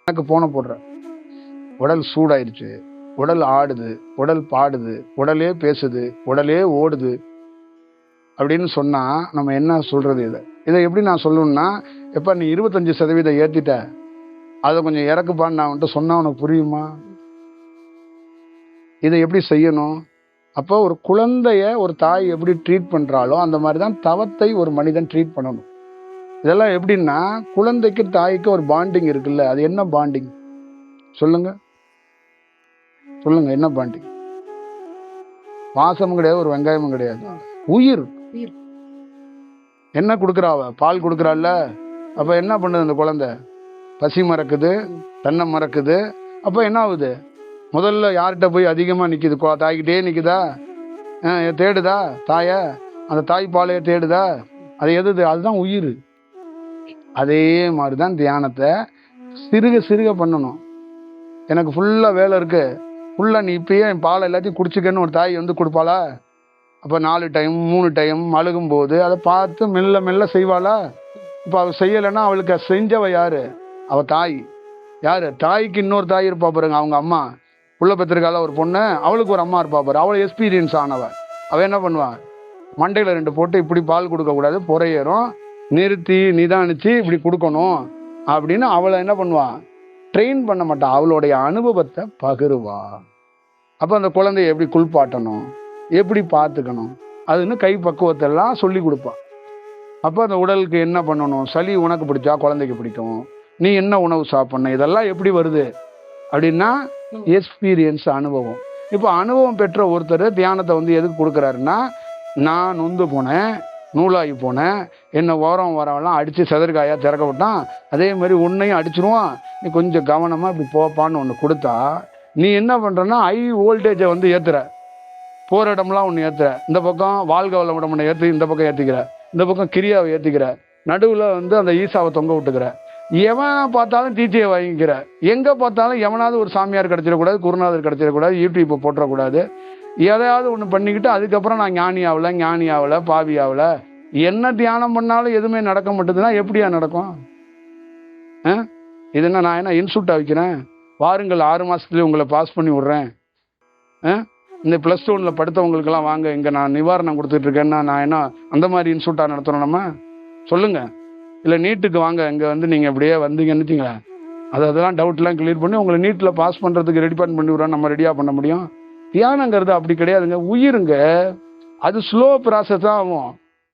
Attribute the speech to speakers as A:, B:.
A: எனக்கு போன போடுற உடல் சூடாயிருச்சு, உடல் ஆடுது, உடல் பாடுது, உடலே பேசுது, உடலே ஓடுது அப்படின்னு சொன்னா நம்ம என்ன சொல்றது? இதை எப்படி நான் சொல்லணும்னா, எப்ப நீ 25% ஏத்திட்ட, அதை கொஞ்சம் இறக்குப்பான்னு நான் வந்துட்டு சொன்னா உனக்கு புரியுமா? இதை எப்படி செய்யணும்? அப்போ ஒரு குழந்தைய ஒரு தாய் எப்படி ட்ரீட் பண்றாளோ அந்த மாதிரி தான் தவத்தை ஒரு மனிதன் ட்ரீட் பண்ணணும். இதெல்லாம் எப்படின்னா, குழந்தைக்கு தாய்க்கு ஒரு பாண்டிங் இருக்குல்ல, அது என்ன பாண்டிங் சொல்லுங்க? சொல்லுங்க, என்ன பாண்டிங்? பாசமும் கிடையாது, ஒரு வெங்காயமும் கிடையாது, உயிர். என்ன கொடுக்குறாவ? பால் கொடுக்குறாள்ல. அப்ப என்ன பண்ணுது அந்த குழந்தை? பசி மறக்குது, தன்னை மறக்குது. அப்ப என்ன ஆகுது? முதல்ல யார்கிட்ட போய் அதிகமா நிக்குது? தாய்கிட்டே நிக்குதா? தேடுதா தாய? அந்த தாய் பாலைய தேடுதா? அது எது? அதுதான் உயிர். அதே மாதிரிதான் தியானத்தை சிறுக சிறுக பண்ணணும். எனக்கு ஃபுல்லா வேலை இருக்கு, ஃபுல்லா நீ இப்பயே என் பாலை எல்லாத்தையும் குடிச்சுக்கன்னு ஒரு தாய் வந்து கொடுப்பாளா? அப்போ 4 டைம் 3 டைம் அழுகும் போது அதை பார்த்து மெல்ல மெல்ல செய்வாளா? இப்போ அவள் செய்யலைன்னா அவளுக்கு செஞ்சவ யாரு? அவ தாய். யாரு? தாய்க்கு இன்னொரு தாய் இருப்பா பாருங்க, அவங்க அம்மா. புள்ள பெற்றிருக்கால ஒரு பொண்ணு, அவளுக்கு ஒரு அம்மா இருப்பா பாரு. அவளை எக்ஸ்பீரியன்ஸ் ஆனவ. அவ என்ன பண்ணுவா? மண்டையில் 2 போட்டு இப்படி பால் கொடுக்கக்கூடாது, புறையேறும், நிறுத்தி நிதானிச்சு இப்படி கொடுக்கணும் அப்படின்னு அவளை என்ன பண்ணுவா? ட்ரெயின் பண்ண மாட்டா, அவளுடைய அனுபவத்தை பகிருவா. அப்போ அந்த குழந்தைய எப்படி குளிப்பாட்டணும், எப்படி பார்த்துக்கணும், அதுன்னு கை பக்குவத்தெல்லாம் சொல்லி கொடுப்பான். அப்போ அந்த உடலுக்கு என்ன பண்ணணும்? சளி உனக்கு பிடிச்சா குழந்தைக்கு பிடிக்கும், நீ என்ன உணவு சாப்பிடணும், இதெல்லாம் எப்படி வருது அப்படின்னா எக்ஸ்பீரியன்ஸ், அனுபவம். இப்போ அனுபவம் பெற்ற ஒருத்தர் தியானத்தை வந்து எதுக்கு கொடுக்குறாருன்னா, நான் நொந்து போனேன், நூலாகி போனேன், என்னை ஓரம் வரவெல்லாம் அடித்து செதற்காயா திறக்க விட்டான், அதே மாதிரி உன்னையும் அடிச்சிருவான், நீ கொஞ்சம் கவனமாக இப்படி போப்பான்னு ஒன்று கொடுத்தா நீ என்ன பண்ணுறன்னா ஹை வோல்டேஜை வந்து ஏற்றுற, போகிற இடம்லாம் ஒன்று ஏற்றுற. இந்த பக்கம் வாழ்க வளமுடன் ஒன்று ஏற்றி இந்த பக்கம் ஏற்றிக்கிற, இந்த பக்கம் கிரியாவை ஏற்றிக்கிற, நடுவில் வந்து அந்த ஈசாவை தொங்க விட்டுக்கிற, எவன் பார்த்தாலும் டீச்சையை வாங்கிக்கிற, எங்கே பார்த்தாலும் எவனாவது ஒரு சாமியார் கிடச்சிடக்கூடாது, குருநாதர் கிடச்சிடக்கூடாது, யூடியூப்பை போட்டுறக்கூடாது, எதையாவது ஒன்று பண்ணிக்கிட்டு அதுக்கப்புறம் நான் ஞானி ஆகலை பாவி ஆகலை. என்ன தியானம் பண்ணாலும் எதுவுமே நடக்க மாட்டேதுன்னா எப்படியா நடக்கும்? இது என்ன, நான் என்ன இன்ஸ்டியூட்டாக வைக்கிறேன்? வாருங்கள் 6 மாதத்துலேயே உங்களை பாஸ் பண்ணி விட்றேன். இந்த +1 படுத்தவங்களுக்கெல்லாம் வாங்க, இங்கே நான் நிவாரணம் கொடுத்துட்ருக்கேன்னா நான் என்ன அந்த மாதிரி இன்ஸ்டியூட்டாக நடத்துகிறோம் நம்ம? சொல்லுங்கள். இல்லை நீட்டுக்கு வாங்க, இங்கே வந்து நீங்கள் அப்படியே வந்தீங்கன்னு வச்சுங்களேன், அதெல்லாம் டவுட்லாம் கிளியர் பண்ணி உங்களை நீட்டில் பாஸ் பண்ணுறதுக்கு ரெடி பண்ணி விட்றோம், நம்ம ரெடியாக பண்ண முடியும்? தியானங்கிறது அப்படி கிடையாதுங்க, உயிருங்க. அது ஸ்லோ ப்ராசஸ் தான் ஆகும்.